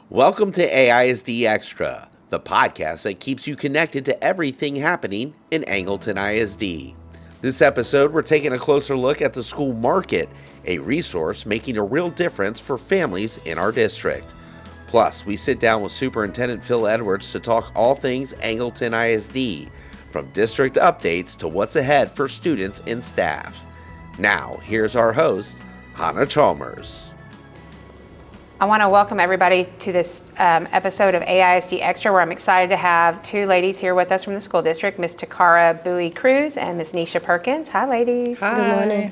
Welcome to AISD Extra, the podcast that keeps you connected to everything happening in Angleton ISD. This episode, we're taking a closer look at the school market, a resource making a real difference for families in our district. Plus, we sit down with Superintendent Phil Edwards to talk all things Angleton ISD, from district updates to what's ahead for students and staff. Now, here's our host, Hannah Chalmers. I want to welcome everybody to this episode of AISD Extra, where I'm excited to have two ladies here with us from the school district, Ms. Takara Bowie-Cruz and Ms. Nisha Perkins. Hi, ladies. Hi. Good morning.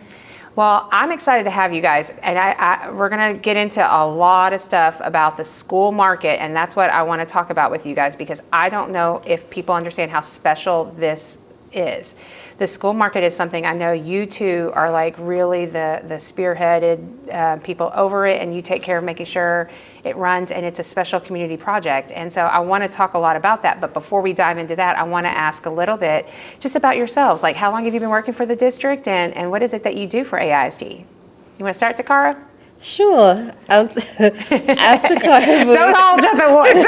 Well, I'm excited to have you guys, and we're going to get into a lot of stuff about the school market, and that's what I want to talk about with you guys, because I don't know if people understand how special this is. The school market is something I know you two are like really the spearheaded people over it, and you take care of making sure it runs, and it's a special community project. And so I want to talk a lot about that. But before we dive into that, I want to ask a little bit just about yourselves. Like, how long have you been working for the district, and what is it that you do for AISD? You want to start, Takara? Sure. I'm Takara. Don't all jump at once.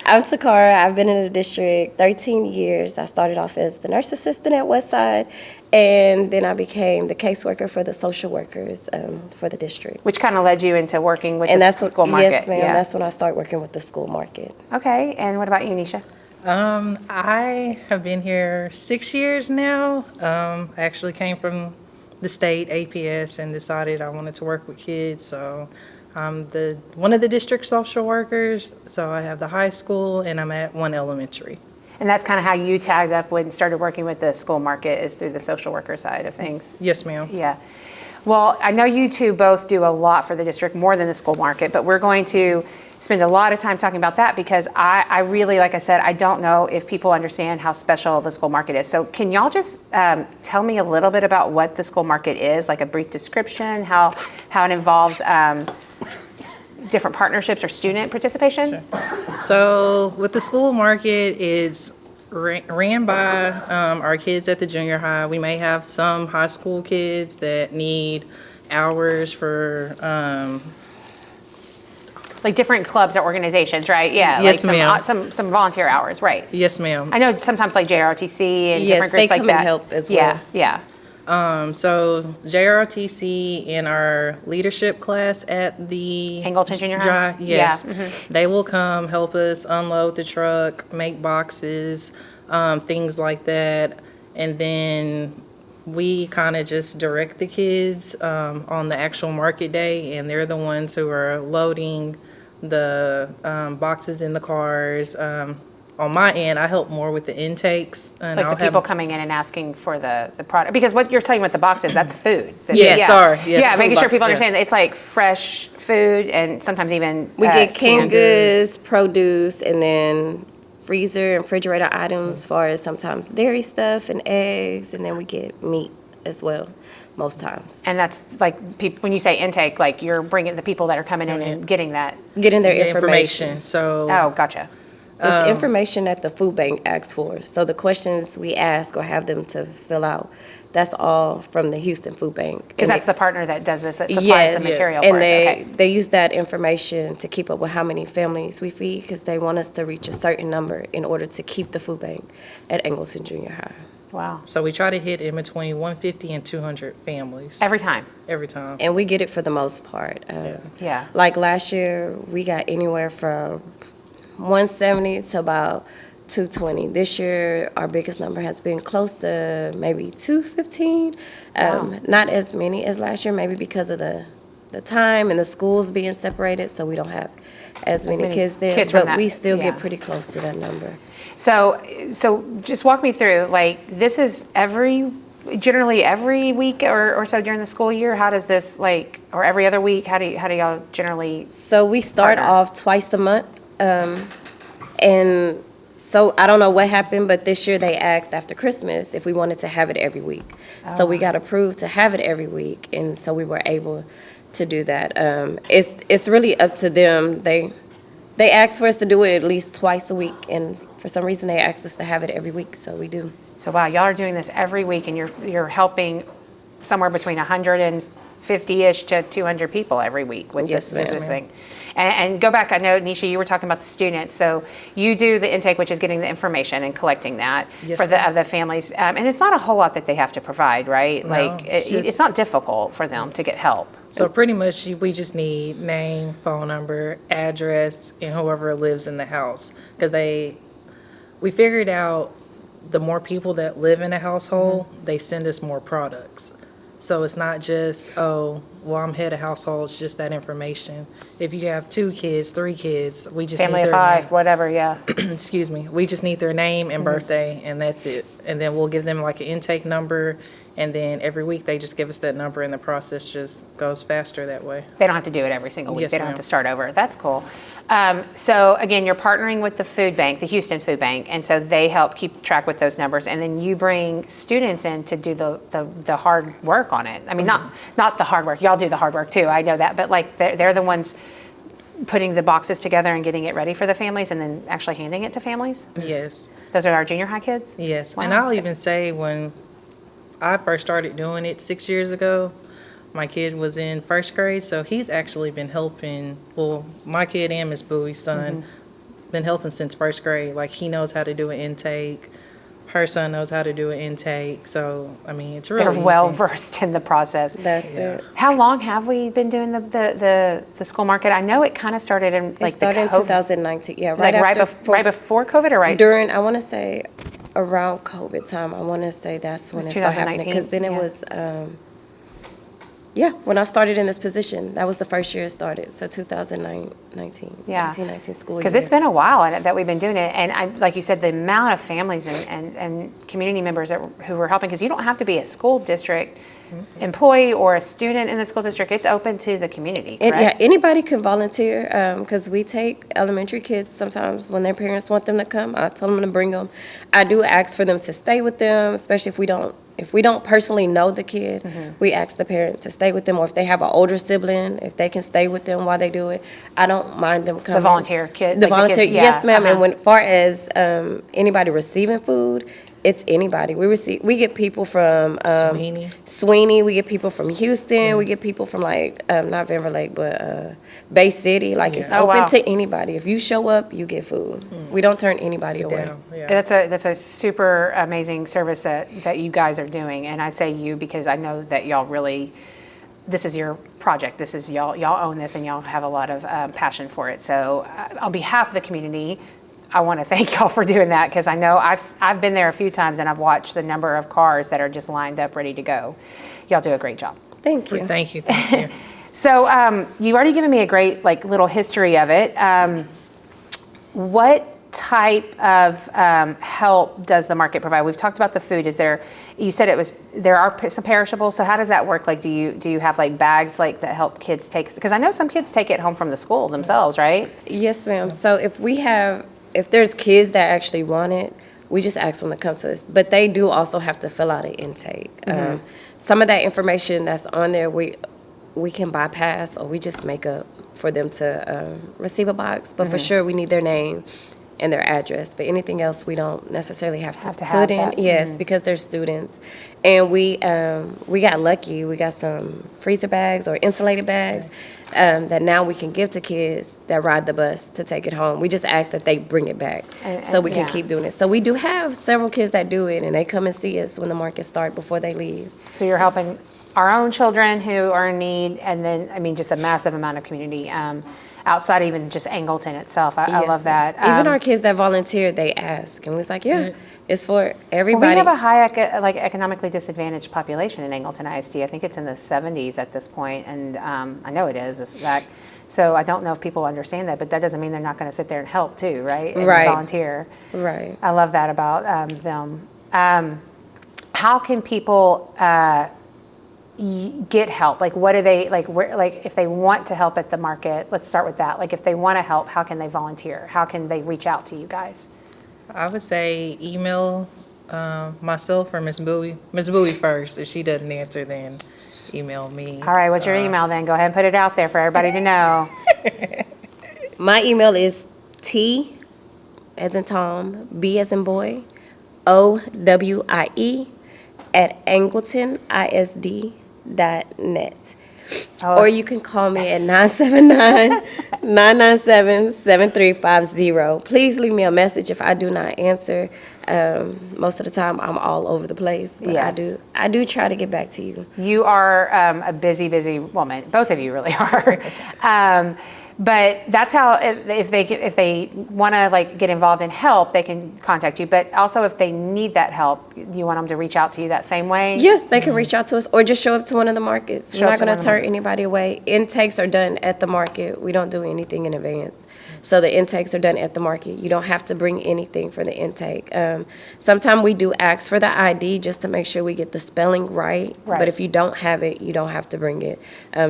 I'm Takara. I've been in the district 13 years. I started off as the nurse assistant at Westside, and then I became the caseworker for the social workers for the district. Which kind of led you into working with the school market? Yes, ma'am. Yeah. That's when I started working with the school market. Okay. And what about you, Nisha? I have been here 6 years now. I actually came from the state APS and decided I wanted to work with kids. So I'm one of the district social workers. So I have the high school and I'm at one elementary. And that's kind of how you tagged up when started working with the school market, is through the social worker side of things. Yes, ma'am. Yeah. Well, I know you two both do a lot for the district, more than the school market, but we're going to spend a lot of time talking about that, because I really, like I said, I don't know if people understand how special the school market is. So can y'all just tell me a little bit about what the school market is, like a brief description, how it involves different partnerships or student participation? Sure. So with the school market, it's ran by our kids at the junior high. We may have some high school kids that need hours for like different clubs or organizations, right? Yeah. Yes, like ma'am. some volunteer hours, right? Yes, ma'am. I know sometimes like JROTC and Yes, different groups they like come that. and help as well. Yeah. So JROTC in our leadership class at the Angleton Junior High? Yes, Yeah. Mm-hmm. They will come help us unload the truck, make boxes, things like that, and then we kind of just direct the kids on the actual market day, and they're the ones who are loading the boxes in the cars. On my end, I help more with the intakes. And Like I'll the people coming in and asking for the product, because what you're telling with the boxes, that's food. Yes, sorry. Yes, Yeah, food making sure boxes, people yeah. understand that it's like fresh food, and sometimes even We get canned goods. goods, produce, and then freezer and refrigerator items, as far as sometimes dairy stuff and eggs, and then we get meat as well, most times. And that's like when you say intake, like you're bringing the people that are coming in and getting that. Getting their the information. So Oh, gotcha. It's information that the food bank asks for. So the questions we ask or have them to fill out, that's all from the Houston Food Bank. Because And that's the partner that does this, that supplies yes, the material and for us. Okay. they use that information to keep up with how many families we feed, because they want us to reach a certain number in order to keep the food bank at Angleton Junior High. Wow. So we try to hit in between 150 and 200 families. Every time. Every time. And we get it for the most part. Yeah. Like last year, we got anywhere from 170 to about 220. This year, our biggest number has been close to maybe 215. Not as many as last year, maybe because of the time and the schools being separated, so we don't have as many kids there. kids from But that, we still yeah. get pretty close to that number. So just walk me through, like, this is generally every week or so during the school year? How does this, like, or every other week? How do y'all generally? So we start Partner. off twice a month. And so I don't know what happened, but this year they asked after Christmas if we wanted to have it every week. So we got approved to have it every week, and so we were able to do that. It's really up to them. They asked for us to do it at least twice a week, and for some reason they asked us to have it every week, so we do. So wow, y'all are doing this every week, and you're helping somewhere between 100 and 50-ish to 200 people every week with Yes, ma'am. this thing. And go back, I know, Nisha, you were talking about the students. So you do the intake, which is getting the information and collecting that Yes, for ma'am. the families. And it's not a whole lot that they have to provide, right? No, Like, it's not difficult for them to get help. So pretty much, we just need name, phone number, address, and whoever lives in the house. Because we figured out the more people that live in a household, they send us more products. So it's not just, oh, well, I'm head of household, it's just that information. If you have 2 kids, 3 kids, we just Family need of their 5, name. whatever, yeah. Excuse me, we just need their name and birthday, and that's it. And then we'll give them like an intake number, and then every week they just give us that number, and the process just goes faster that way. They don't have to do it every single week. Yes, They don't have ma'am. to start over. That's cool. So again, you're partnering with the food bank, the Houston Food Bank, and so they help keep track with those numbers. And then you bring students in to do the hard work on it. I mean, not the hard work. Y'all do the hard work too. I know that, but like they're the ones putting the boxes together and getting it ready for the families, and then actually handing it to families. Yes, Those are our junior high kids. yes. Wow. And I'll even say when I first started doing it 6 years ago, my kid was in 1st grade, so he's actually been helping, well, my kid and Miss Bowie's son, been helping since 1st grade. Like, he knows how to do an intake. Her son knows how to do an intake. So, I mean, it's really They're easy. well versed in the process. That's it. How long have we been doing the school market? I know it kind of started in It like started in the COVID, 2019. Yeah, like right before COVID, or right? during, I want to say around COVID time. I want to say that's when was it started happening, 2019, because then it yeah. was when I started in this position, that was the first year it started. So 2019, Yeah. 1919 school year. Because it's been a while that we've been doing it, and like you said, the amount of families and community members who were helping, because you don't have to be a school district employee or a student in the school district. It's open to the community, Yeah, correct? anybody can volunteer, because we take elementary kids sometimes when their parents want them to come. I tell them to bring them. I do ask for them to stay with them, especially if we don't personally know the kid. We ask the parent to stay with them, or if they have an older sibling, if they can stay with them while they do it. I don't mind them coming. The volunteer kid, The like volunteer, kids, yeah, yes, ma'am. uh-huh. And when far as anybody receiving food, it's anybody. We get people from Sweeney. We get people from Houston. We get people from like not Denver Lake, but Bay City. Like, it's Oh, open wow. to anybody. If you show up, you get food. We don't turn anybody away. Down, yeah. That's a super amazing service that you guys are doing, and I say you because I know that y'all really, this is your project. This is y'all own this, and y'all have a lot of passion for it. So on behalf of the community, I want to thank y'all for doing that, because I know I've been there a few times and I've watched the number of cars that are just lined up ready to go. Y'all do a great job. Thank you. Thank you, thank you. So you've already given me a great like little history of it. What type of help does the market provide? We've talked about the food. You said there are some perishables. So how does that work? Like, do you have like bags like that help kids take? Because I know some kids take it home from the school themselves, right? Yes, ma'am. So if there's kids that actually want it, we just ask them to come to us. But they do also have to fill out an intake. Some of that information that's on there, we can bypass, or we just make up for them to receive a box. But for sure, we need their name and their address. But anything else, we don't necessarily have to have put in. that. Yes, because they're students. And we got lucky. We got some freezer bags or insulated bags that now we can give to kids that ride the bus to take it home. We just ask that they bring it back so we can keep doing it. So we do have several kids that do it, and they come and see us when the market starts before they leave. So you're helping our own children who are in need, and then, I mean, just a massive amount of community outside even just Angleton itself. I Yes, love that. Even our kids that volunteer, they ask, and we was like, it's for Well, everybody. we have a high economically disadvantaged population in Angleton ISD. I think it's in the 70s at this point, and I know it is. So I don't know if people understand that, but that doesn't mean they're not going to sit there and help too, right? And Right. volunteer. Right. I love that about them. How can people get help? Like, what do they like? Where, like, if they want to help at the market, let's start with that. Like, if they want to help, how can they volunteer? How can they reach out to you guys? I would say email myself or Miss Bowie. Miss Bowie first. If she doesn't answer, then email me. All right, what's your email then? Go ahead and put it out there for everybody to know. My email is T as in Tom, B as in boy, OWIE @AngletonISD.net. Or you can call me at 979-997-7350. Please leave me a message if I do not answer. Most of the time, I'm all over the place, but Yes. I do try to get back to you. You are a busy, busy woman. Both of you really are. But that's how, if they want to like get involved and help, they can contact you. But also, if they need that help, you want them to reach out to you that same way? Yes, they can reach out to us or just show up to one of the markets. Show We're up not to one going of to the turn markets. anybody away. Intakes are done at the market. We don't do anything in advance. So the intakes are done at the market. You don't have to bring anything for the intake. Sometimes we do ask for the ID just to make sure we get the spelling right. Right. But if you don't have it, you don't have to bring it.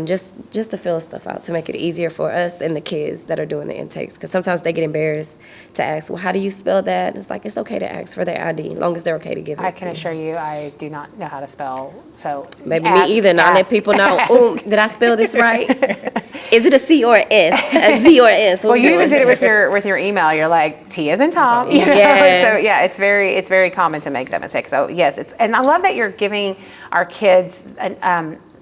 Just to fill stuff out to make it easier for us and the kids that are doing the intakes. Because sometimes they get embarrassed to ask, well, how do you spell that? And it's like, it's okay to ask for their ID, as long as they're okay to give it I to can you. assure you, I do not know how to spell, so. Maybe ask- me either. And I let ask- people know, ask. oh, did I spell this right? Is it a C or a S? A Z or a S? Well, you even did it with your email. You're like, T as in Tom. You know? Yes. So yeah, it's very common to make that mistake. So yes, and I love that you're giving our kids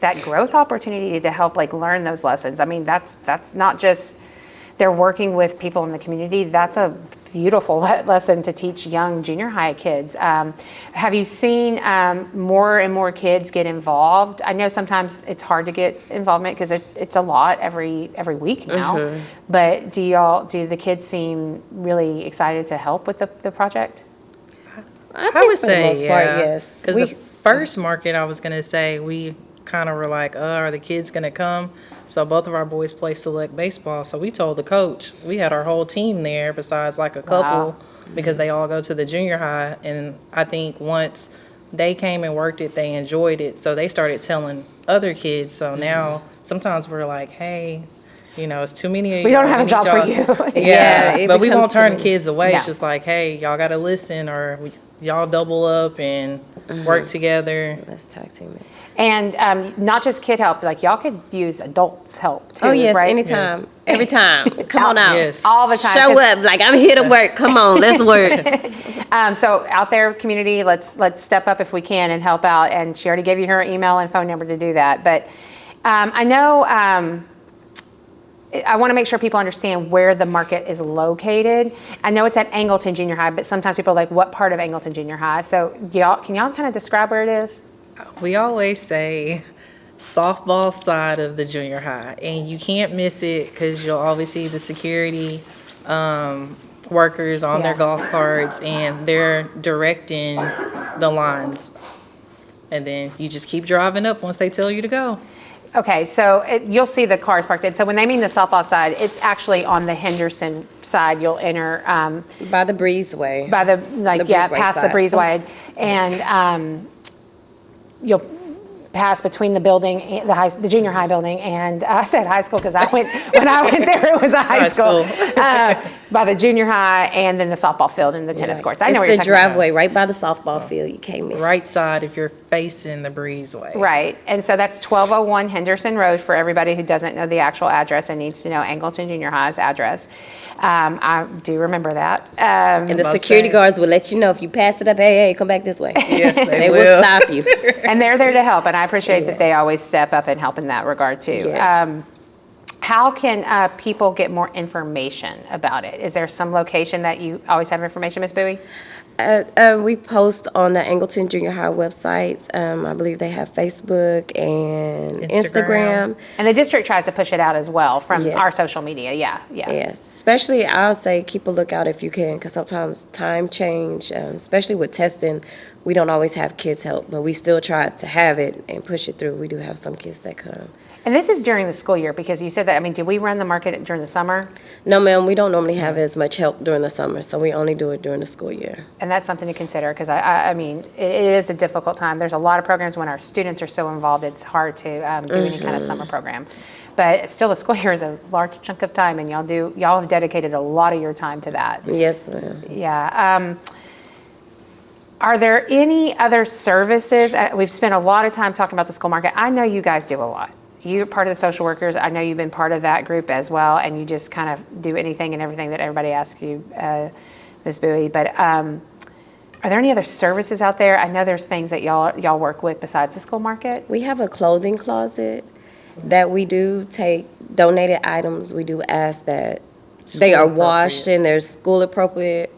that growth opportunity to help like learn those lessons. I mean, that's not just they're working with people in the community. That's a beautiful lesson to teach young junior high kids. Have you seen more and more kids get involved? I know sometimes it's hard to get involvement because it's a lot every week now. But do the kids seem really excited to help with the project? I would say, for the most part, yeah. yes. Because the first market, I was going to say, we kind of were like, are the kids going to come? So both of our boys play select baseball. So we told the coach, we had our whole team there besides like a couple because they all go to the junior high. And I think once they came and worked it, they enjoyed it. So they started telling other kids. So now sometimes we're like, hey, it's too many of you. We don't have a job for you. Yeah, it but we becomes won't turn too the kids away. No. It's just like, hey, y'all got to listen or y'all double up and work together. Let's talk to me. And not just kid help, like y'all could use adults help too, Oh, yes, right? anytime. Every time. Come on out. Yes. All the time. Show 'cause- up. Like, I'm here to work. Come on, let's work. So out there, community, let's step up if we can and help out. And she already gave you her email and phone number to do that. But I know I want to make sure people understand where the market is located. I know it's at Angleton Junior High, but sometimes people are like, what part of Angleton Junior High? So can y'all kind of describe where it is? We always say softball side of the junior high, and you can't miss it because you'll always see the security workers on their Yeah. golf carts, and they're directing the lines. And then you just keep driving up once they tell you to go. Okay, so you'll see the cars parked in. So when they mean the softball side, it's actually on the Henderson side. You'll enter By the breezeway. by the breezeway past the side. breezeway, and you'll pass between the building, the junior high building, and I said high school because when I went there it was a high school. By the junior high and then the softball field and the tennis courts. I know what you're It's the talking about. driveway right by the softball field. You can't miss it. Right side if you're facing the breezeway. Right, and so that's 1201 Henderson Road for everybody who doesn't know the actual address and needs to know Angleton Junior High's address. I do remember that. And the Most security say- guards will let you know if you pass it up, hey, come back this way. Yes, They will stop you. And they're there to help, and I appreciate that they always step up and help in that regard too. Yes. How can people get more information about it? Is there some location that you always have information, Ms. Bowie? We post on the Angleton Junior High websites. I believe they have Facebook and Instagram. Instagram. And the district tries to push it out as well from Yes. our social media. Yeah. Yes, especially I'll say keep a lookout if you can, because sometimes time change, especially with testing, we don't always have kids help, but we still try to have it and push it through. We do have some kids that come. And this is during the school year because you said that. I mean, do we run the market during the summer? No, ma'am, we don't normally have as much help during the summer, so we only do it during the school year. And that's something to consider because I mean, it is a difficult time. There's a lot of programs when our students are so involved, it's hard to do any kind of summer program. But still, the school year is a large chunk of time, and y'all have dedicated a lot of your time to that. Yes, ma'am. Yeah. Are there any other services? We've spent a lot of time talking about the school market. I know you guys do a lot. You're part of the social workers. I know you've been part of that group as well, and you just kind of do anything and everything that everybody asks you, Ms. Bowie. But are there any other services out there? I know there's things that y'all work with besides the school market. We have a clothing closet, that we do take donated items. We do ask that they are washed and there's school appropriate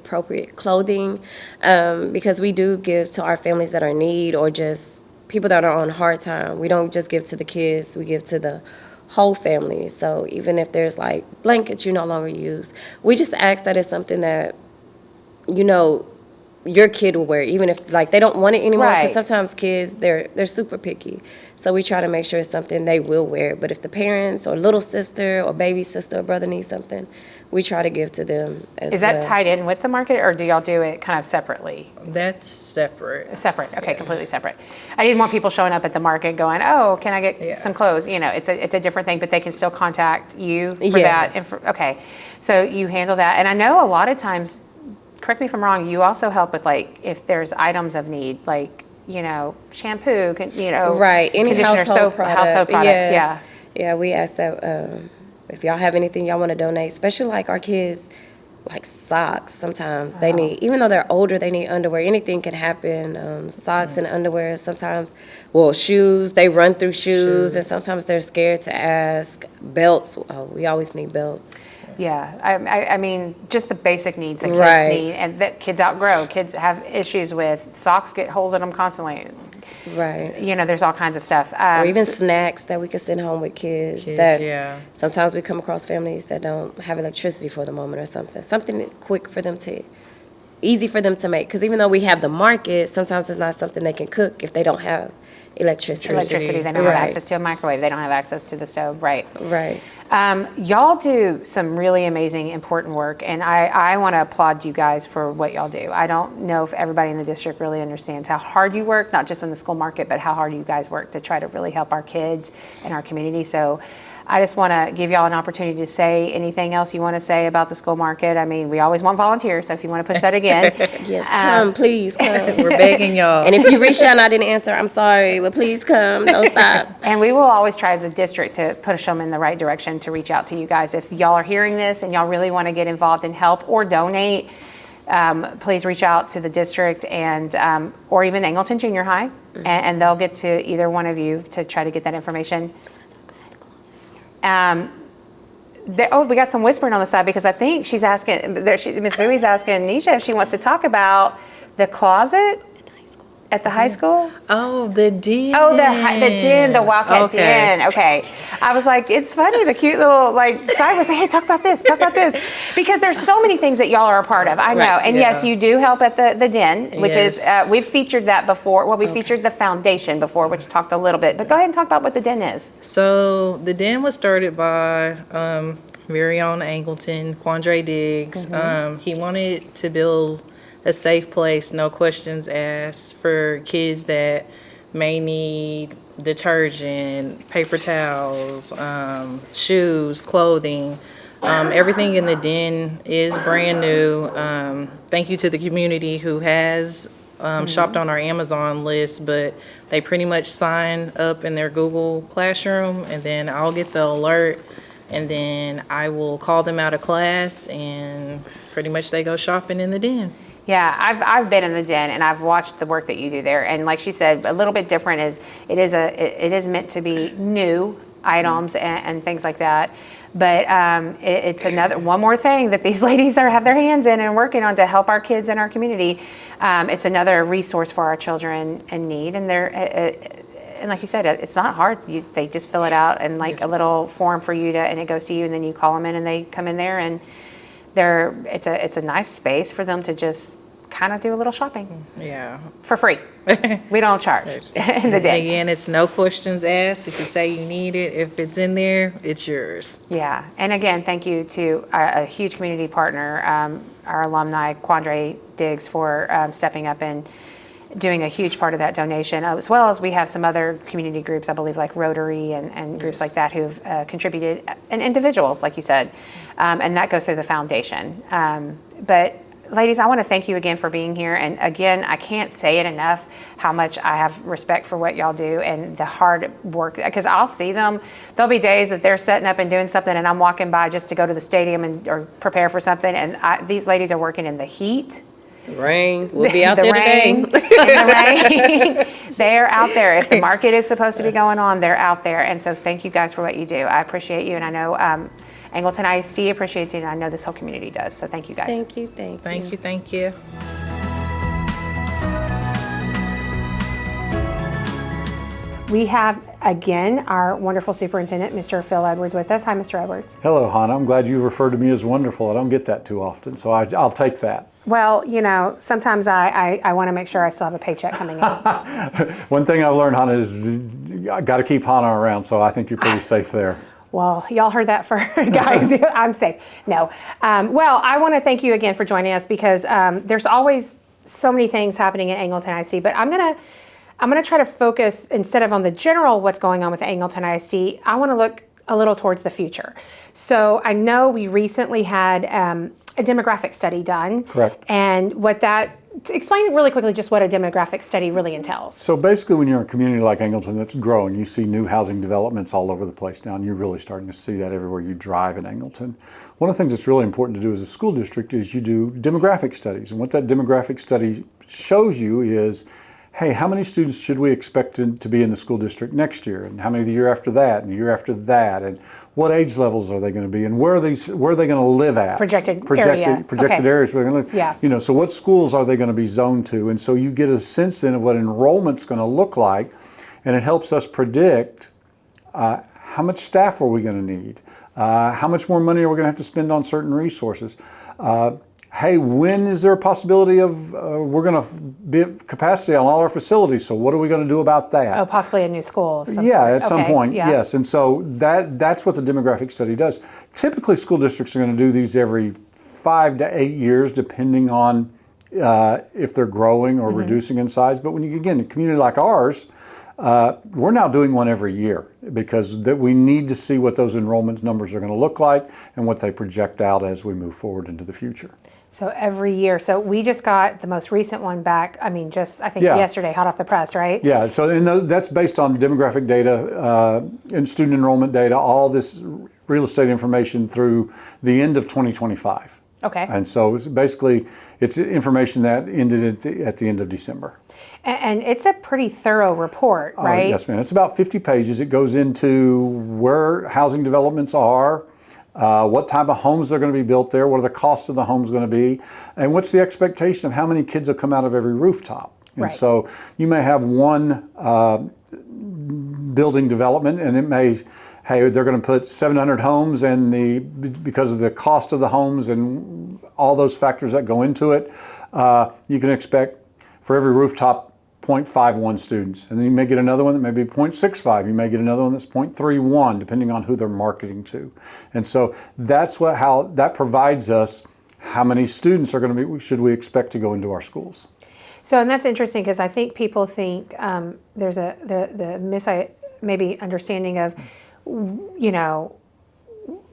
clothing, because we do give to our families that are in need or just people that are on hard time. We don't just give to the kids, we give to the whole family. So even if there's like blankets you no longer use, we just ask that it's something that, you know, your kid will wear, even if like they don't want it anymore. Because Right. sometimes kids, they're super picky. So we try to make sure it's something they will wear. But if the parents or little sister or baby sister or brother needs something, we try to give to them as Is that well. tied in with the market, or do y'all do it kind of separately? That's separate. Separate, okay, completely separate. I didn't want people showing up at the market going, oh, can I get some clothes? You know, it's a different thing, but they can still contact you for Yes. that. Okay, so you handle that. And I know a lot of times, correct me if I'm wrong, you also help with like, if there's items of need, like, you know, shampoo, Right, any conditioner, household soap, product. household products, Yes. yeah. Yeah, we ask that if y'all have anything y'all want to donate, especially like our kids, like socks. Sometimes they need, even though they're older, they need underwear. Anything can happen. Socks and underwear. Sometimes, well, shoes. They run through shoes, and sometimes they're scared to ask. Belts. Oh, we always need belts. Yeah, I mean, just the basic needs that kids Right. need, and that kids outgrow. Kids have issues with socks, get holes in them constantly. Right. You know, there's all kinds of stuff. Or even So- snacks that we could send home with kids. Kids, that yeah. Sometimes we come across families that don't have electricity for the moment or something. Something quick for them to, easy for them to make. Because even though we have the market, sometimes it's not something they can cook if they don't have electricity. electricity, they don't have access to a microwave, they don't have access to the stove, right? Right. Y'all do some really amazing, important work, and I want to applaud you guys for what y'all do. I don't know if everybody in the district really understands how hard you work, not just in the school market, but how hard you guys work to try to really help our kids and our community. So I just want to give y'all an opportunity to say anything else you want to say about the school market. I mean, we always want volunteers, so if you want to push that again. Yes, come, please come. We're begging y'all. And if you reached out and I didn't answer, I'm sorry, but please come. Don't stop. And we will always try as the district to push them in the right direction to reach out to you guys. If y'all are hearing this and y'all really want to get involved and help or donate, please reach out to the district and or even Angleton Junior High, and they'll get to either one of you to try to get that information. We got some whispering on the side because I think she's asking, Miss Bowie's asking Nisha if she wants to talk about the closet at the high school. Oh, the den. Oh, the den, the Wildcat Okay. Den. Okay. I was like, it's funny, the cute little side was like, hey, talk about this, because there's so many things that y'all are a part of. I know, Right. and yes, you do help at the den, which is Yes. we've featured that before. Well, we featured the foundation before, which talked a little bit. But go ahead and talk about what the den is. So the den was started by very own Angleton, Quandre Diggs. He wanted to build a safe place, no questions asked, for kids that may need detergent, paper towels, shoes, clothing. Everything in the den is brand new. Thank you to the community who has shopped on our Amazon list, but they pretty much sign up in their Google Classroom, and then I'll get the alert, and then I will call them out of class, and pretty much they go shopping in the den. Yeah, I've been in the den and I've watched the work that you do there. And like she said, a little bit different is it is meant to be new items and things like that. But it's one more thing that these ladies have their hands in and working on to help our kids in our community. It's another resource for our children in need, and and like you said, it's not hard. They just fill it out and like a little form for you and it goes to you, and then you call them in and they come in there, and it's a nice space for them to just kind of do a little shopping Yeah. for free. We don't charge in the day. Again, it's no questions asked. If you say you need it, if it's in there, it's yours. Yeah, and again, thank you to a huge community partner, our alumni, Quandre Diggs, for stepping up and doing a huge part of that donation, as well as we have some other community groups, I believe, like Rotary and groups like that who've contributed, and individuals, like you said, and that goes through the foundation. But ladies, I want to thank you again for being here. And again, I can't say it enough how much I have respect for what y'all do and the hard work, because I'll see them. There'll be days that they're setting up and doing something and I'm walking by just to go to the stadium or prepare for something. And these ladies are working in the heat The rain. We'll be out the there rain, today. in the rain. They're out there. If the market is supposed to be going on, they're out there. And so thank you guys for what you do. I appreciate you. And I know Angleton ISD appreciates you. And I know this whole community does. So thank you guys. Thank you. Thank you. Thank you, thank you. We have, again, our wonderful superintendent, Mr. Phil Edwards, with us. Hi, Mr. Edwards. Hello, Hannah. I'm glad you referred to me as wonderful. I don't get that too often, so I'll take that. Well, you know, sometimes I want to make sure I still have a paycheck coming in. One thing I've learned, Hannah, is I got to keep Hannah around, so I think you're pretty safe there. Well, y'all heard that first, guys. I'm safe. No. Well, I want to thank you again for joining us because there's always so many things happening at Angleton ISD, but I'm gonna try to focus, instead of on the general what's going on with Angleton ISD, I want to look a little towards the future. So I know we recently had a demographic study done. Correct. And explain really quickly just what a demographic study really entails. So basically, when you're in a community like Angleton that's growing, you see new housing developments all over the place now, and you're really starting to see that everywhere you drive in Angleton. One of the things that's really important to do as a school district is you do demographic studies. And what that demographic study shows you is, hey, how many students should we expect to be in the school district next year? And how many the year after that, and the year after that? And what age levels are they going to be? And where are they going to live at? Projected okay. Areas where they're going to live. Yeah. You know, so what schools are they going to be zoned to? And so you get a sense then of what enrollment's going to look like, and it helps us predict how much staff are we going to need? How much more money are we going to have to spend on certain resources? Hey, when is there a possibility of we're going to be at capacity on all our facilities? So what are we going to do about that? Oh, possibly a new school of some Yeah, sort. at some point, yeah. yes. And so that's what the demographic study does. Typically, school districts are going to do these every 5 to 8 years, depending on if they're growing or reducing in size. But when you get in a community like ours, we're now doing one every year because we need to see what those enrollment numbers are going to look like and what they project out as we move forward into the future. So every year. So we just got the most recent one back. I mean, I think yesterday, hot off the press, right? Yeah. So that's based on demographic data and student enrollment data, all this real estate information through the end of 2025. Okay. And so it's information that ended at the end of December. And it's a pretty thorough report, right? Yes, ma'am. It's about 50 pages. It goes into where housing developments are, what type of homes they're going to be built there, what are the costs of the homes going to be, and what's the expectation of how many kids will come out of every rooftop. And right. So you may have one building development, and it may, hey, they're going to put 700 homes, and because of the cost of the homes and all those factors that go into it, you can expect for every rooftop 0.51 students. And then you may get another one that may be 0.65. You may get another one that's 0.31, depending on who they're marketing to. And so how that provides us how many students should we expect to go into our schools. So, and that's interesting because I think people think there's maybe understanding of, you know,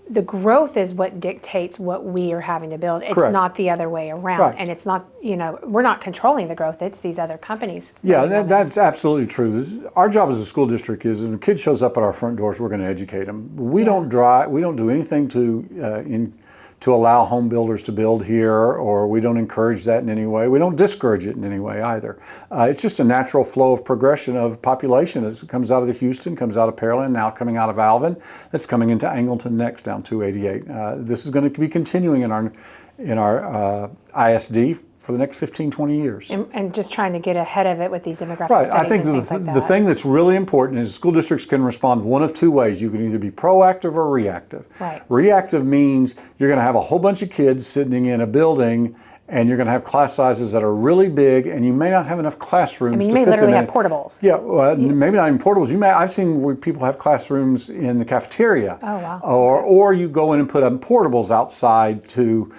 the growth is what dictates what we are having to build. It's Correct. not the other way around. Right. And it's not, you know, we're not controlling the growth. It's these other companies. Yeah, that's absolutely true. Our job as a school district is, if a kid shows up at our front doors, we're going to educate them. We don't do anything to allow home builders to build here, or we don't encourage that in any way. We don't discourage it in any way either. It's just a natural flow of progression of population as it comes out of the Houston, comes out of Pearland, now coming out of Alvin, that's coming into Angleton next down 288. This is going to be continuing in our ISD for the next 15, 20 years. And just trying to get ahead of it with these demographic Right. studies I think and things like that. the thing that's really important is school districts can respond one of two ways. You can either be proactive or reactive. Right. Reactive means you're going to have a whole bunch of kids sitting in a building, and you're going to have class sizes that are really big, and you may not have enough classrooms to fit them in. You may literally have portables. Yeah, maybe not even portables. I've seen where people have classrooms in the cafeteria. Oh, wow. Or you go in and put up portables outside to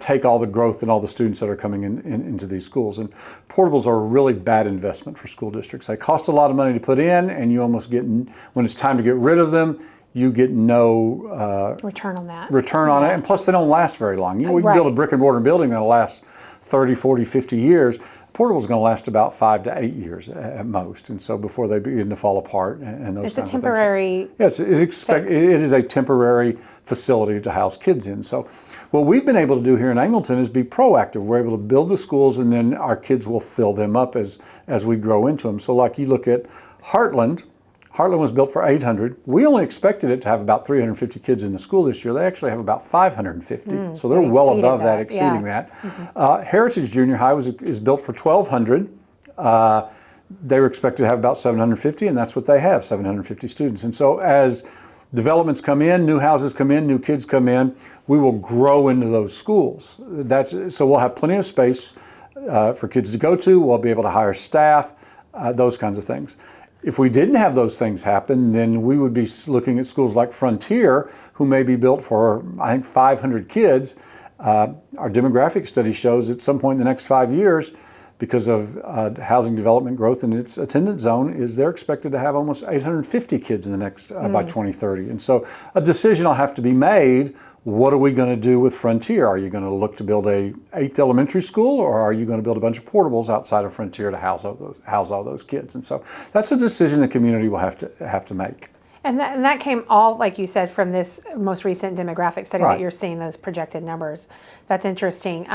take all the growth and all the students that are coming into these schools. And portables are a really bad investment for school districts. They cost a lot of money to put in, and you almost when it's time to get rid of them, you get no Return on that. return on it, and plus they don't last very long. We can build a Right. brick and mortar building that'll last 30, 40, 50 years. Portable's going to last about 5 to 8 years at most, and so before they begin to fall apart and those It's a kinds of things. temporary. Yes, it is a temporary facility to house kids in. So what we've been able to do here in Angleton is be proactive. We're able to build the schools, and then our kids will fill them up as we grow into them. So like you look at Heartland. Heartland was built for 800. We only expected it to have about 350 kids in the school this year. They actually have about 550. So they're well exceeded above that, that, exceeding yeah. that. Heritage Junior High is built for 1,200. They were expected to have about 750, and that's what they have, 750 students. And so as developments come in, new houses come in, new kids come in, we will grow into those schools. So we'll have plenty of space for kids to go to. We'll be able to hire staff, those kinds of things. If we didn't have those things happen, then we would be looking at schools like Frontier, who may be built for, I think, 500 kids. Our demographic study shows at some point in the next 5 years, because of housing development growth in its attendance zone, is they're expected to have almost 850 kids in the next by 2030. And so a decision will have to be made. What are we going to do with Frontier? Are you going to look to build a 8th elementary school, or are you going to build a bunch of portables outside of Frontier to house all those kids? And so that's a decision the community will have to make. And that came all, like you said, from this most recent demographic study Right. that you're seeing those projected numbers. That's interesting.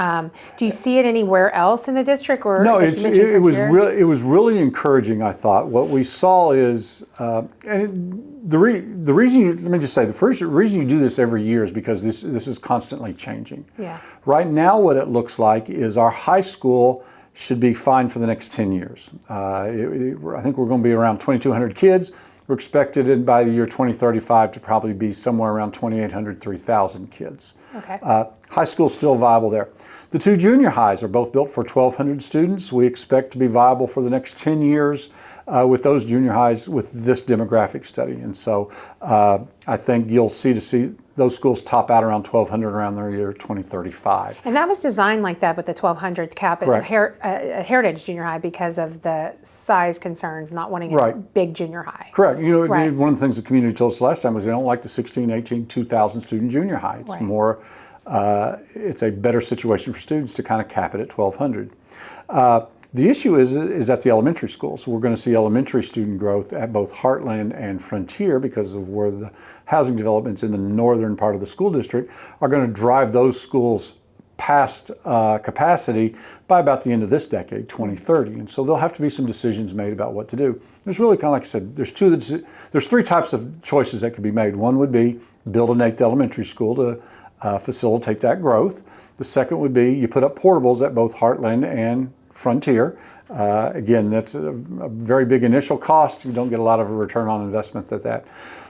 Do you see it anywhere else in the district, or No, like you mentioned Frontier? it was really encouraging. I thought what we saw is, and the reason let me just say, the first reason you do this every year is because this is constantly changing. Yeah. Right now, what it looks like is our high school should be fine for the next 10 years. I think we're going to be around 2,200 kids. We're expected by the year 2035 to probably be somewhere around 2,800, 3,000 kids. Okay. High school's still viable there. The 2 junior highs are both built for 1,200 students. We expect to be viable for the next 10 years with those junior highs with this demographic study. And so I think you'll see those schools top out around 1,200 around the year 2035. And that was designed like that with the 1,200 cap at Correct. Heritage Junior High because of the size concerns, not wanting a Right. big junior high. Correct. Right. One of the things the community told us last time was they don't like the 16, 18, 2,000 student junior high. It's Right. more, it's a better situation for students to kind of cap it at 1,200. The issue is at the elementary schools. So we're going to see elementary student growth at both Heartland and Frontier because of where the housing developments in the northern part of the school district are going to drive those schools past capacity by about the end of this decade, 2030. And so there'll have to be some decisions made about what to do. There's really kind of, like I said, there's 3 types of choices that could be made. One would be build an 8th elementary school to facilitate that growth. The second would be you put up portables at both Heartland and Frontier. Again, that's a very big initial cost. You don't get a lot of a return on investment at that.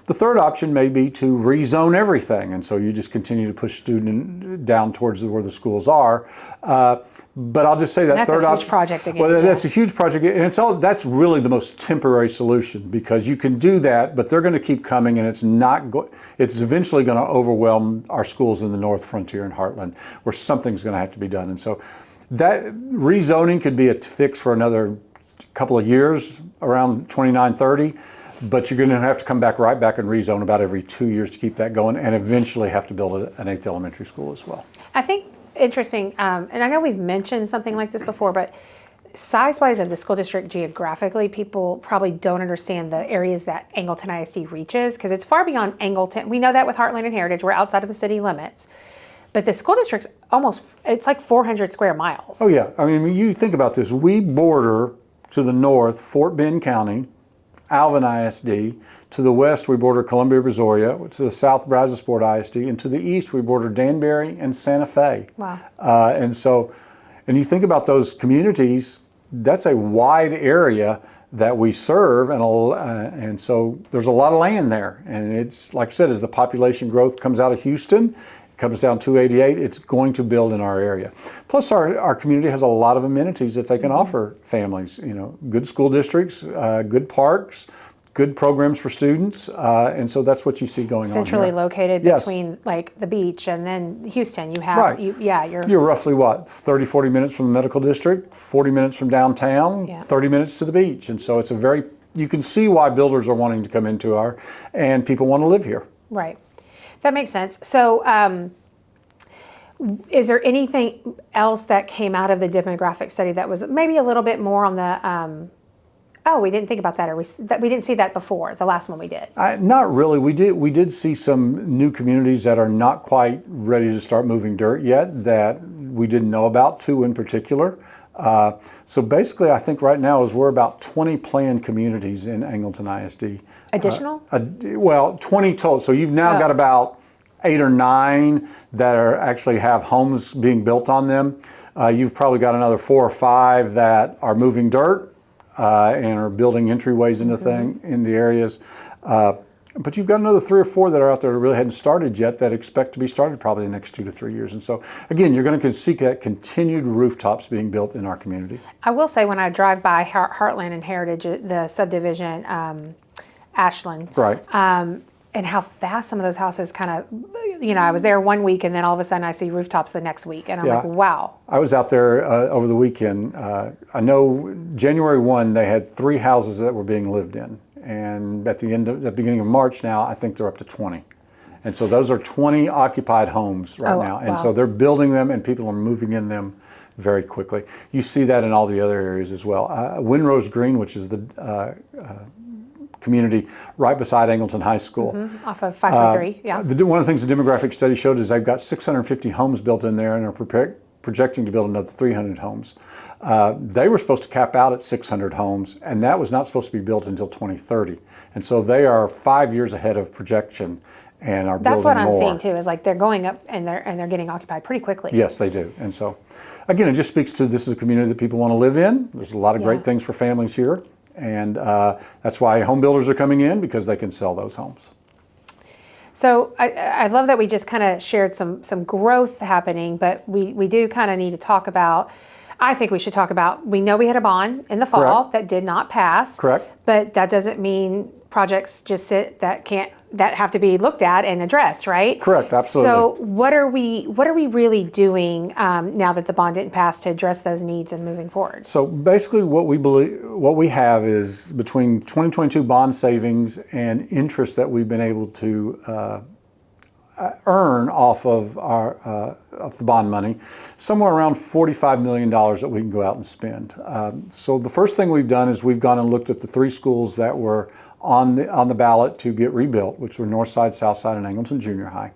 The third option may be to rezone everything, and so you just continue to push student down towards where the schools are. But I'll just say that That's third a huge option. project again, Well, yeah. that's a huge project, and that's really the most temporary solution because you can do that, but they're going to keep coming, and it's eventually going to overwhelm our schools in the North Frontier and Heartland, where something's going to have to be done, and so. That rezoning could be a fix for another couple of years, around 29, 30, but you're going to have to come right back and rezone about every 2 years to keep that going, and eventually have to build an 8th elementary school as well. I think interesting, and I know we've mentioned something like this before, but size-wise of the school district geographically, people probably don't understand the areas that Angleton ISD reaches because it's far beyond Angleton. We know that with Heartland and Heritage, we're outside of the city limits. But the school district's it's like 400 square miles. Oh yeah, I mean, when you think about this, we border to the north Fort Bend County, Alvin ISD, to the west we border Columbia, Brazoria, to the south Brazosport ISD, and to the east we border Danbury and Santa Fe. Wow. And you think about those communities, that's a wide area that we serve, and so there's a lot of land there. And it's, like I said, as the population growth comes out of Houston, comes down 288, it's going to build in our area. Plus our community has a lot of amenities that they can offer families, good school districts, good parks, good programs for students, and so that's what you see going on Centrally here. located Yes. between like the beach and then Houston. You have, Right. you're You're roughly 30, 40 minutes from the medical district, 40 minutes from downtown, Yeah. 30 minutes to the beach, and so it's a very you can see why builders are wanting to come into and people want to live here. Right. That makes sense. So is there anything else that came out of the demographic study that was maybe a little bit more on the, we didn't think about that, or we didn't see that before, the last one we did? Not really. We did see some new communities that are not quite ready to start moving dirt yet that we didn't know about, two in particular. So basically, I think right now we're about 20 planned communities in Angleton ISD. Additional? Well, 20 total. So you've now got about 8 or 9 that are actually have homes being built on them. You've probably got another 4 or 5 that are moving dirt and are building entryways into the areas. But you've got another 3 or 4 that are out there that really hadn't started yet that expect to be started probably in the next 2 to 3 years. And so, again, you're going to see that continued rooftops being built in our community. I will say when I drive by Heartland and Heritage, the subdivision, Ashland, Right. And how fast some of those houses kind of, I was there one week and then all of a sudden I see rooftops the next week. And I'm like, wow. I was out there over the weekend. I know January 1, they had 3 houses that were being lived in. And at the beginning of March now, I think they're up to 20. And so those are 20 occupied homes right now. And so they're building them and people are moving in them very quickly. You see that in all the other areas as well. Windrose Green, which is the community right beside Angleton High School. Off of 503, yeah. One of the things the demographic study showed is they've got 650 homes built in there and are projecting to build another 300 homes. They were supposed to cap out at 600 homes, and that was not supposed to be built until 2030. And so they are 5 years ahead of projection and are building more. That's what I'm seeing too, is like they're going up and they're getting occupied pretty quickly. Yes, they do. And so, again, it just speaks to this is a community that people want to live in. There's a lot of great things for families here. And that's why home builders are coming in, because they can sell those homes. So I love that we just kind of shared some growth happening, but we do kind of need to talk about, I think we should talk about, we know we had a bond in the fall that did not pass. Correct. But that doesn't mean projects just sit that have to be looked at and addressed, right? Correct, absolutely. So what are we really doing now that the bond didn't pass to address those needs and moving forward? So basically what we have is between 2022 bond savings and interest that we've been able to earn off of of the bond money, somewhere around $45 million that we can go out and spend. So the first thing we've done is we've gone and looked at the 3 schools that were on the ballot to get rebuilt, which were Northside, Southside, and Angleton Junior High,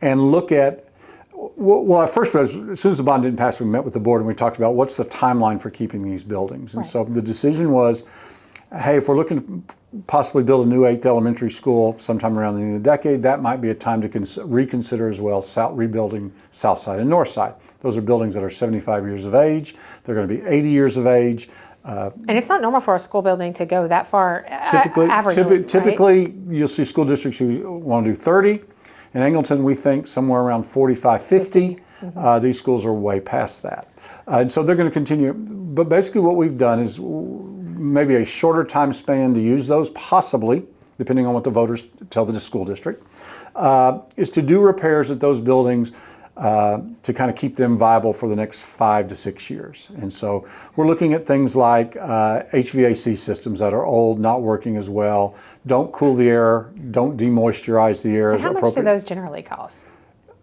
and look at, well, first, as soon as the bond didn't pass, we met with the board and we talked about what's the timeline for keeping these buildings. And so the decision was, hey, if we're looking to possibly build a new 8th elementary school sometime around the end of the decade, that might be a time to reconsider as well rebuilding Southside and Northside. Those are buildings that are 75 years of age. They're going to be 80 years of age. And it's not normal for a school building to go that far. Typically, you'll see school districts who want to do 30. In Angleton, we think somewhere around 45, 50. These schools are way past that. And so they're going to continue. But basically what we've done is maybe a shorter time span to use those, possibly, depending on what the voters tell the school district, is to do repairs at those buildings to kind of keep them viable for the next 5 to 6 years. And so we're looking at things like HVAC systems that are old, not working as well, don't cool the air, don't demoisturize the air as How appropriate. much do those generally cost?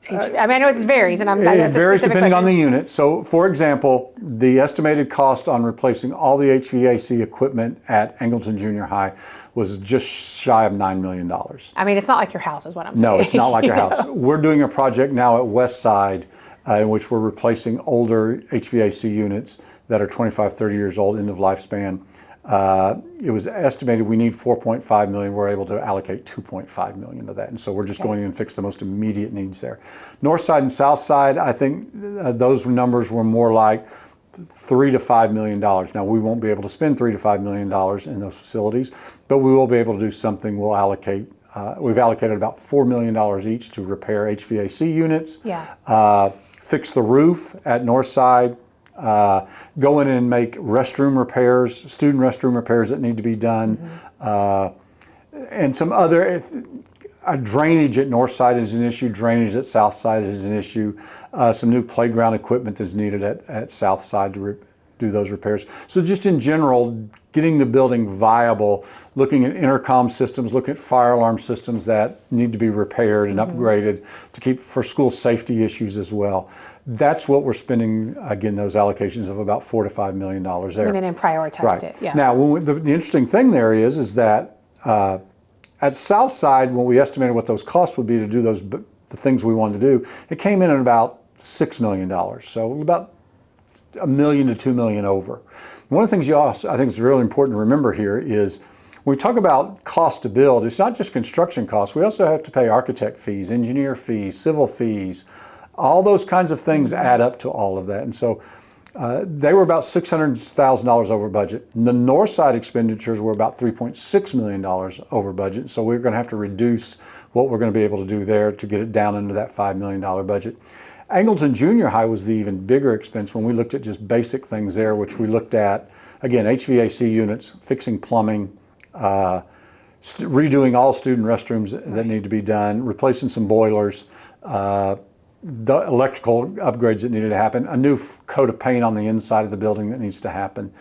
I mean, I know it varies, and it varies depending on the unit. So, for example, the estimated cost on replacing all the HVAC equipment at Angleton Junior High was just shy of $9 million. I mean, it's not like your house is what I'm saying. No, it's not like your house. We're doing a project now at West Side in which we're replacing older HVAC units that are 25, 30 years old, end of lifespan. It was estimated we need $4.5 million. We're able to allocate $2.5 million to that. And so we're just going in and fix the most immediate needs there. North Side and South Side, I think those numbers were more like $3 to $5 million. Now, we won't be able to spend $3 to $5 million in those facilities, but we will be able to do something. We'll allocate, we've allocated about $4 million each to repair HVAC units, fix the roof at North Side, go in and make restroom repairs, student restroom repairs that need to be done, and some other drainage at North Side is an issue, drainage at South Side is an issue, some new playground equipment is needed at South Side to do those repairs. So just in general, getting the building viable, looking at intercom systems, looking at fire alarm systems that need to be repaired and upgraded to keep for school safety issues as well. That's what we're spending, again, those allocations of about $4 to $5 million there. I mean, and prioritized Right. it, yeah. Now, the interesting thing there is that at Southside, when we estimated what those costs would be to do the things we wanted to do, it came in at about $6 million. So about $1 million to $2 million over. One of the things I think is really important to remember here is when we talk about cost to build, it's not just construction costs. We also have to pay architect fees, engineer fees, civil fees. All those kinds of things add up to all of that. And so they were about $600,000 over budget. The north side expenditures were about $3.6 million over budget. So we're going to have to reduce what we're going to be able to do there to get it down into that $5 million budget. Angleton Junior High was the even bigger expense when we looked at just basic things there, which we looked at, again, HVAC units, fixing plumbing, redoing all student restrooms that need to be done, replacing some boilers, the electrical upgrades that needed to happen, a new coat of paint on the inside of the building that needs to happen.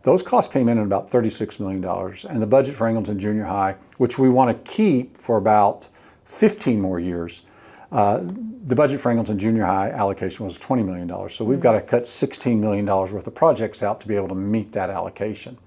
Those costs came in at about $36 million. And the budget for Angleton Junior High, which we want to keep for about 15 more years, the budget for Angleton Junior High allocation was $20 million. So we've got to cut $16 million worth of projects out to be able to meet that allocation.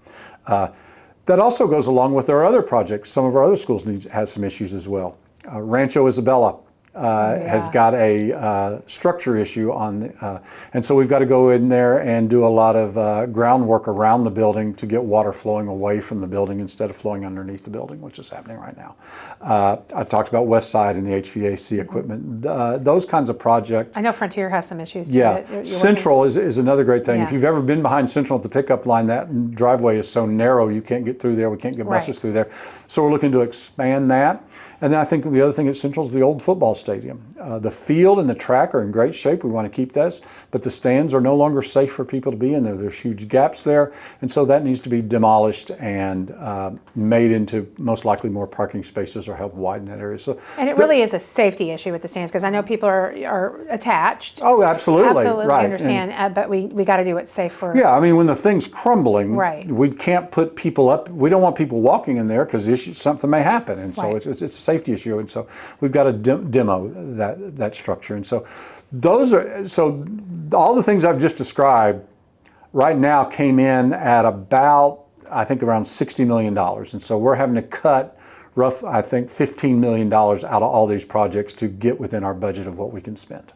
That also goes along with our other projects. Some of our other schools have some issues as well. Rancho Isabella has got a structure issue on the, and so we've got to go in there and do a lot of groundwork around the building to get water flowing away from the building instead of flowing underneath the building, which is happening right now. I talked about West Side and the HVAC equipment, those kinds of projects. I know Frontier has some issues too. Yeah, Central is another great thing. If you've ever been behind Central at the pickup line, that driveway is so narrow you can't get through there. We can't get buses through there. So we're looking to expand that. And then I think the other thing at Central is the old football stadium. The field and the track are in great shape. We want to keep this, but the stands are no longer safe for people to be in there. There's huge gaps there, and so that needs to be demolished and made into most likely more parking spaces or help widen that area. So, and it really is a safety issue with the stands because I know people are attached. Oh, absolutely. Absolutely right. understand, but we got to do it safe for. Yeah, I mean, when the thing's crumbling, Right. we can't put people up. We don't want people walking in there because something may happen, and so Right. it's a safety issue, and so we've got to demo that structure. And so all the things I've just described right now came in at about, I think, around $60 million. And so we're having to cut I think $15 million out of all these projects to get within our budget of what we can spend.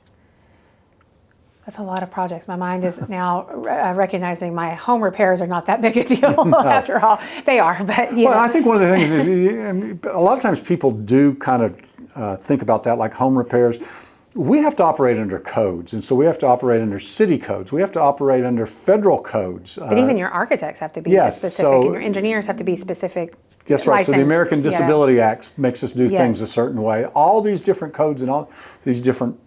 That's a lot of projects. My mind is now recognizing my home repairs are not that big a deal after all. They are, but Well, I think one of the things is a lot of times people do kind of think about that, like home repairs. We have to operate under codes, and so we have to operate under city codes. We have to operate under federal codes. But even your architects have to be specific, and your engineers have to be specific. Yes, right. So the American licensed, Disability Act makes us do things Yes. a certain way. All these different codes and all these different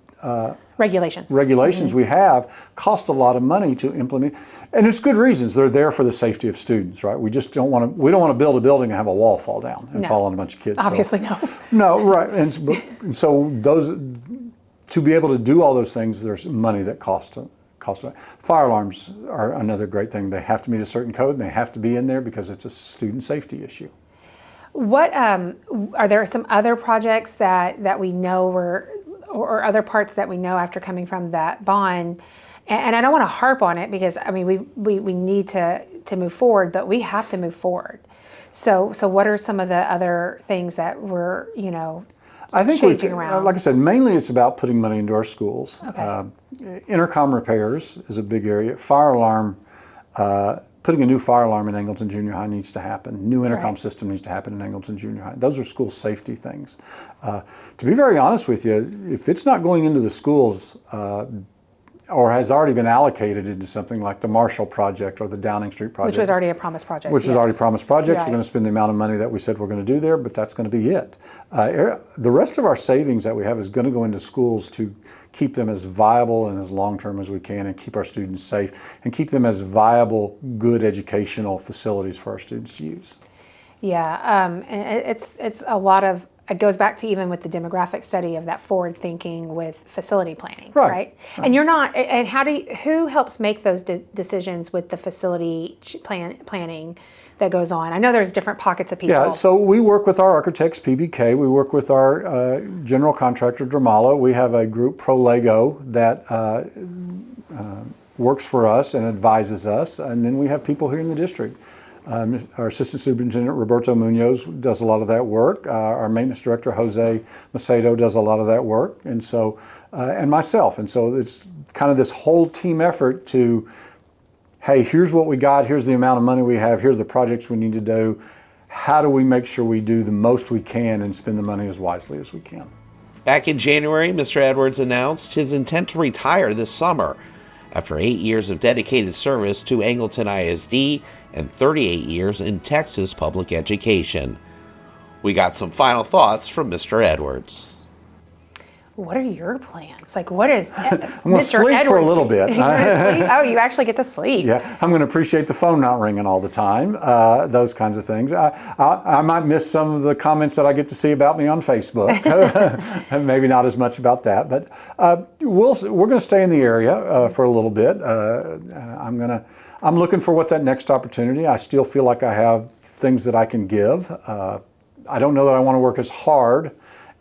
regulations we have cost a lot of money to implement, and it's good reasons. They're there for the safety of students, right? We just don't want to build a building and have a wall fall down and fall on a bunch of kids. Obviously, no. No, right. And so those, to be able to do all those things, there's money that costs. Fire alarms are another great thing. They have to meet a certain code, and they have to be in there because it's a student safety issue. What are there some other projects that we know or other parts that we know after coming from that bond? And I don't want to harp on it because I mean we need to move forward, but we have to move forward. So what are some of the other things that we're I think changing around? Like I said, mainly it's about putting money into our schools. Okay. Intercom repairs is a big area. Fire alarm. Putting a new fire alarm in Angleton Junior High needs to happen. New intercom system needs to happen in Angleton Junior High. Those are school safety things. To be very honest with you, if it's not going into the schools or has already been allocated into something like the Marshall Project or the Downing Street Project. Which was already a promised project. Which is already promised projects. Right. We're going to spend the amount of money that we said we're going to do there, but that's going to be it. The rest of our savings that we have is going to go into schools to keep them as viable and as long-term as we can and keep our students safe and keep them as viable, good educational facilities for our students to use. Yeah, and it's a lot of it goes back to even with the demographic study of that forward thinking with facility planning, Right. right? And you're not, and who helps make those decisions with the facility planning that goes on? I know there's different pockets of people. Yeah, so we work with our architects, PBK. We work with our general contractor, Dramala. We have a group, ProLego, that works for us and advises us. And then we have people here in the district. Our Assistant Superintendent, Roberto Munoz, does a lot of that work. Our Maintenance Director, Jose Macedo, does a lot of that work. And so, and myself. And so it's kind of this whole team effort to, hey, here's what we got, here's the amount of money we have, here's the projects we need to do. How do we make sure we do the most we can and spend the money as wisely as we can? Back in January, Mr. Edwards announced his intent to retire this summer after 8 years of dedicated service to Angleton ISD and 38 years in Texas public education. We got some final thoughts from Mr. Edwards. What are your plans? Like, what is I'm going to sleep for a little bit. You're gonna sleep? Oh, you actually get to sleep. Yeah, I'm going to appreciate the phone not ringing all the time, those kinds of things. I might miss some of the comments that I get to see about me on Facebook. Maybe not as much about that, but we're going to stay in the area for a little bit. I'm looking for what that next opportunity. I still feel like I have things that I can give. I don't know that I want to work as hard.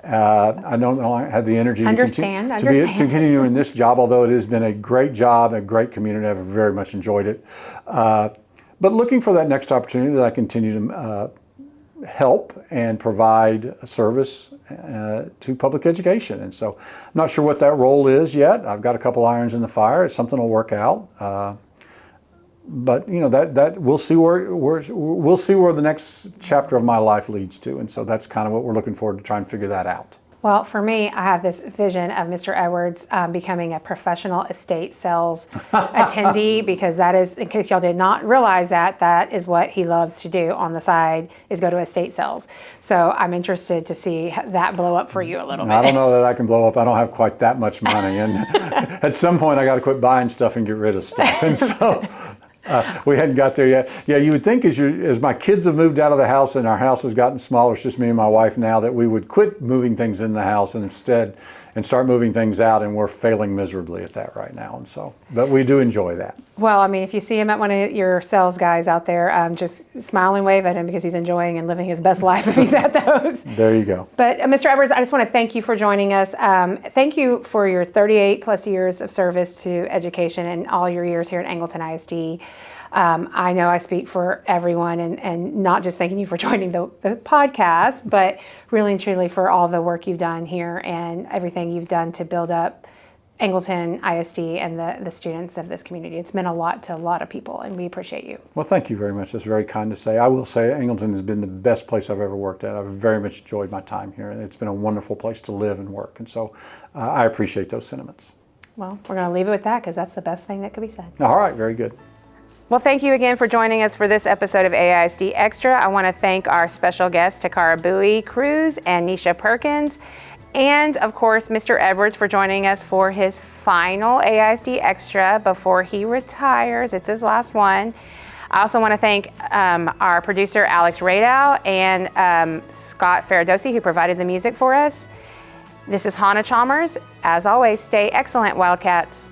I don't know I have the energy to continue in this job, although it has been a great job, a great community. I've very much enjoyed it. But looking for that next opportunity that I continue to help and provide a service to public education. And so I'm not sure what that role is yet. I've got a couple irons in the fire. It's something will work out. But you know that we'll see where the next chapter of my life leads to, and so that's kind of what we're looking forward to, try and figure that out. Well, for me, I have this vision of Mr. Edwards becoming a professional estate sales attendee, because that is, in case y'all did not realize that is what he loves to do on the side, is go to estate sales. So I'm interested to see that blow up for you a little bit. I don't know that I can blow up. I don't have quite that much money, and at some point I got to quit buying stuff and get rid of stuff, and so. We hadn't got there yet. Yeah, you would think as my kids have moved out of the house and our house has gotten smaller, it's just me and my wife now, that we would quit moving things in the house and start moving things out, and we're failing miserably at that right now. And so, but we do enjoy that. Well, I mean, if you see him at one of your sales guys out there, just smile and wave at him, because he's enjoying and living his best life if he's at those. There you go. But Mr. Edwards, I just want to thank you for joining us. Thank you for your 38 plus years of service to education and all your years here at Angleton ISD. I know I speak for everyone, and not just thanking you for joining the podcast, but really and truly for all the work you've done here and everything you've done to build up Angleton ISD and the students of this community. It's meant a lot to a lot of people, and we appreciate you. Well, thank you very much. That's very kind to say. I will say Angleton has been the best place I've ever worked at. I've very much enjoyed my time here, and it's been a wonderful place to live and work. And so I appreciate those sentiments. Well, we're going to leave it with that, because that's the best thing that could be said. All right, very good. Well, thank you again for joining us for this episode of AISD Extra. I want to thank our special guests, Takara Bowie Cruz and Nisha Perkins, and of course, Mr. Edwards, for joining us for his final AISD Extra before he retires. It's his last one. I also want to thank our producer, Alex Radow, and Scott Faradosi, who provided the music for us. This is Hannah Chalmers. As always, stay excellent, Wildcats.